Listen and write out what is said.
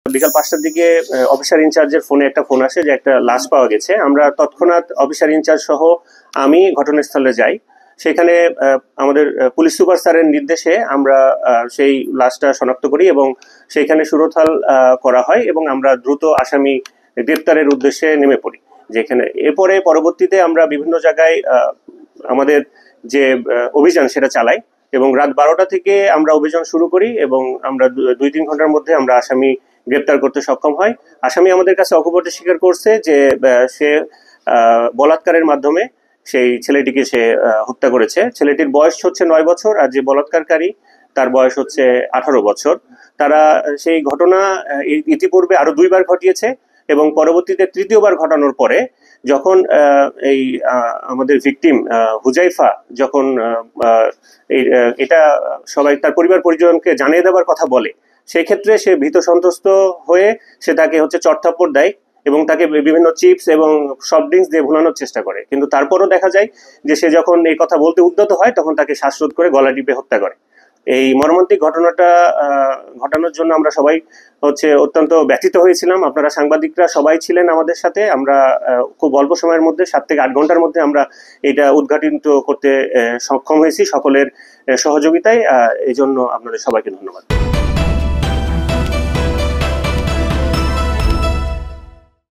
বিকাল ৫টার দিকে অফিসার ইনচার্জের ফোনে একটা ফোন আসে যে একটা লাশ পাওয়া গেছে। আমরা তৎক্ষণাৎ অফিসার ইনচার্জ সহ আমি ঘটনাস্থলে যাই। সেখানে আমাদের পুলিশ সুপার স্যারের নির্দেশে আমরা সেই লাশটা শনাক্ত করি এবং সেইখানে সুরতহাল করা হয় এবং আমরা দ্রুত আসামি গ্রেপ্তারের উদ্দেশ্যে নেমে পড়ি। যেখানে এরপরে পরবর্তীতে আমরা বিভিন্ন জায়গায় আমাদের যে অভিযান সেটা চালাই এবং রাত ১২টা থেকে আমরা অভিযান শুরু করি এবং আমরা ২-৩ ঘন্টার মধ্যে আমরা আসামি গ্রেপ্তার করতে সক্ষম হয়। আসামি আমাদের কাছে অকপটে স্বীকার করছে যে সে বলাৎকারের মাধ্যমে সেই ছেলেটিকে সে হত্যা করেছে। ছেলেটির বয়স হচ্ছে ৯ বছর আর যে বলাৎকারকারী তার বয়স হচ্ছে ১৮ বছর। তারা সেই ঘটনা ইতিপূর্বে আরো ২বার ঘটিয়েছে এবং পরবর্তীতে তৃতীয়বার ঘটানোর পরে যখন এই আমাদের ভিকটিম হুজাইফা যখন এটা সবাই তার পরিবার পরিজনকে জানিয়ে দেওয়ার কথা বলে, সেই ক্ষেত্রে সে ভীত সন্ত্রস্ত হয়ে সে তাকে চড়-থাপ্পড় দেয় এবং তাকে বিভিন্ন চিপস এবং সফট ড্রিঙ্কস দিয়ে ভুলানোর চেষ্টা করে। কিন্তু তারপরও দেখা যায় যে সে যখন এই কথা বলতে উদ্যত হয় তখন তাকে শ্বাসরোধ করে গলা টিপে হত্যা করে। এই মর্মান্তিক ঘটনাটা ঘটানোর জন্য আমরা সবাই অত্যন্ত ব্যথিত হয়েছিলাম। আপনারা সাংবাদিকরা সবাই ছিলেন আমাদের সাথে। আমরা খুব অল্প সময়ের মধ্যে ৭ থেকে ৮ ঘন্টার মধ্যে আমরা এটা উদ্ঘাটিত করতে সক্ষম হয়েছি সকলের সহযোগিতায়। এই জন্য আপনাদের সবাইকে ধন্যবাদ।